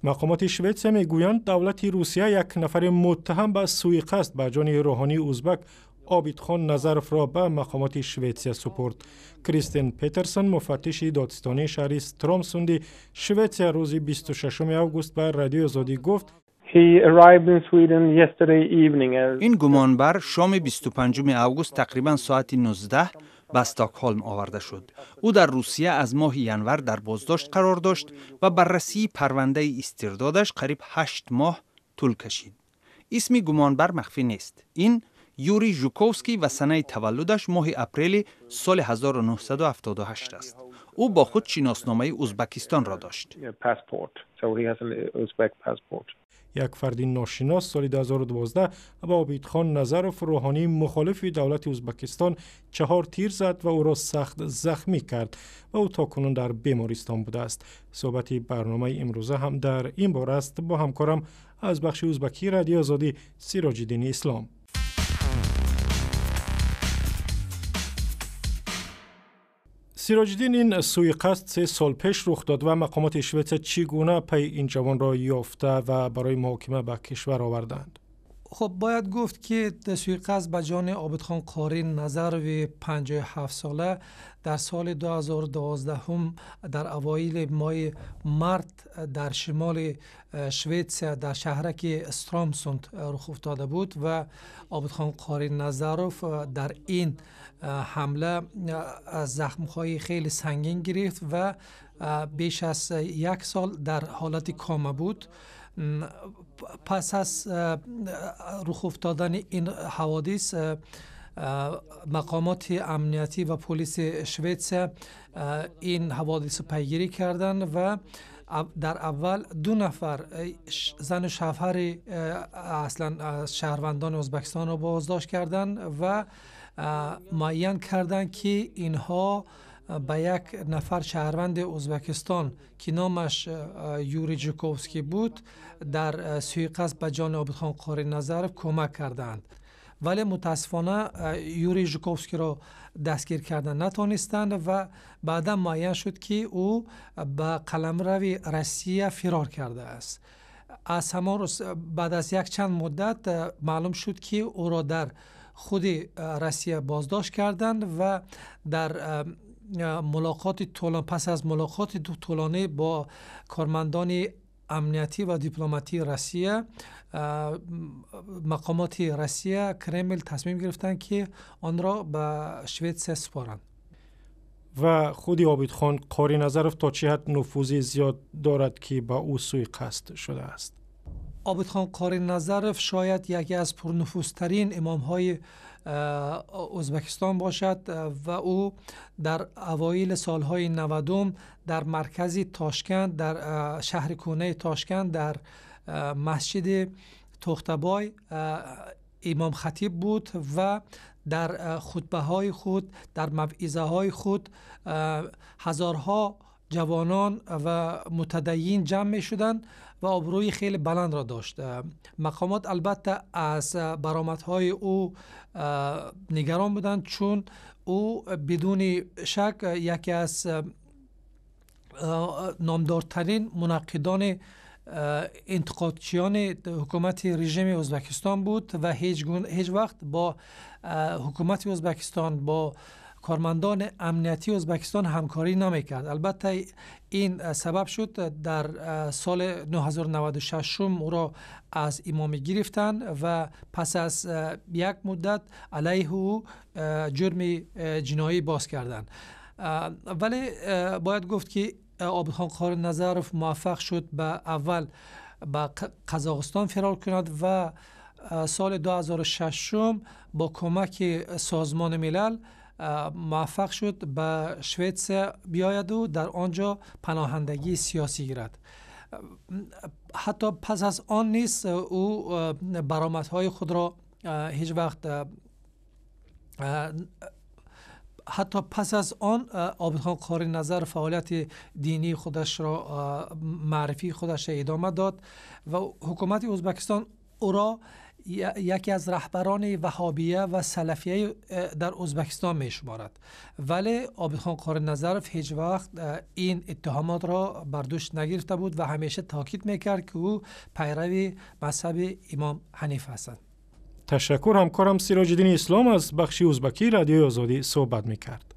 مقامات شوئدسیا میگویند دولت روسیه یک نفر متهم به سوءقصد به جان روحانی ازبک عابدخان نظرف را به مقامات شوئدسیا سپرد. کریستین پترسن، مفتش دادستانی شهر استرامسوند شوئدسیا، روز 26 آگوست به رادیو آزادی گفت این گمانبر شام 25 آگوست تقریبا ساعت 19 به استکهلم آورده شد. او در روسیه از ماه ینور در بازداشت قرار داشت و بررسی پرونده استردادش قریب 8 ماه طول کشید. اسم گمانبر مخفی نیست. این یوری ژوکوفسکی و سنه تولدش ماه اپریل سال 1978 است. او با خود شناسنامه ازبکستان را داشت. یک فرد ناشناس سال 2012 به عابدخان نظرف روحانی مخالف دولت ازبکستان 4 تیر زد و او را سخت زخمی کرد و او تاکنون در بیمارستان بوده است. صحبت برنامه امروزه هم در این باره است با همکارم از بخش ازبکی رادیو آزادی سیراج الدین اسلام. سیراج الدین، این سوءقصد 3 سال پیش رخ داد و مقامات شوئدسیا چگونه پی این جوان را یافته و برای محاکمه به کشور آوردند؟ خب باید گفت که سوءقصد به جان عابدخان قاری نظرف 57 ساله در سال 2012 هم در اوایل ماه مارت در شمال شوئدسیا در شهرک استرامسوند رخ افتاده بود و عابدخان قاری نظرف در این حمله زخم‌های خیلی سنگین گرفت و بیش از 1 سال در حالت کاما بود. پس از رخ افتادن این حوادث مقامات امنیتی و پلیس شوئدسیا این حوادث پیگیری کردند و در اول 2 نفر زن و شوهر اصلا شهروندان ازبکستان را بازداشت کردند و معین کردند که اینها به یک نفر شهروند ازبکستان که نامش یوری ژوکوفسکی بود در سوءقصد به جان عابدخان قاری نظرف کمک کردند، ولی متاسفانه یوری ژوکوفسکی را دستگیر کردن نتونستند و بعدا معین شد که او به قلمرو روسیه فرار کرده است. از همان بعد از یک چند مدت معلوم شد که او را در خود روسیه بازداشت کردند و در پس از ملاقات طولانی با کارمندان امنیتی و دیپلماتی روسیه، مقامات روسیه کرمل تصمیم گرفتند که آن را به شوئدسیا سپارند. و خود عابدخان قاری نظرف تا چه حد نفوذ زیاد دارد که با او سوءقصد شده است؟ عابدخان قاری نظرف شاید یکی از پرنفوذترین امام‌های ازبکستان باشد و او در اوایل سالهای 90 در مرکز تاشکند، در شهر کهنه تاشکند، در مسجد تختبای امام خطیب بود و در خطبه های خود، در موعظه های خود هزارها جوانان و متدین جمع می شدند و آبروی خیلی بلند را داشت. مقامات البته از برآمدهای او نگران بودند، چون او بدون شک یکی از نامدارترین منقدان انتقادچیان حکومت رژیم ازبکستان بود و هیچ وقت با حکومت ازبکستان، با کارمندان امنیتی ازبکستان همکاری نمیکرد. البته این سبب شد در سال 1996 او را از امامی گرفتن و پس از یک مدت علیه او جرم جنایی باز کردن. ولی باید گفت که عابدخان قاری نظرف موفق شد به اول به قزاقستان فرار کند و سال 2006 با کمک سازمان ملل موفق شد به شوئدسیا بیاید و در آنجا پناهندگی سیاسی گیرد. حتی پس از آن نیز او برآمدهای خود را هیچ وقت حتی پس از آن عابدخان قاری نظرف فعالیت دینی خودش را معرفی خودش را ادامه داد و حکومت ازبکستان او را یکی از رهبران وهابیه و سلفیه در ازبکستان می شمارد. ولی عابدخان قاری نظرов هیچ وقت این اتهامات را بر دوش نگرفته بود و همیشه تاکید میکرد که او پیرو مذهب امام حنیفه هستند. تشکر. همکارم سیراج الدین اسلام از بخش ازبکی رادیوی آزادی صحبت میکرد.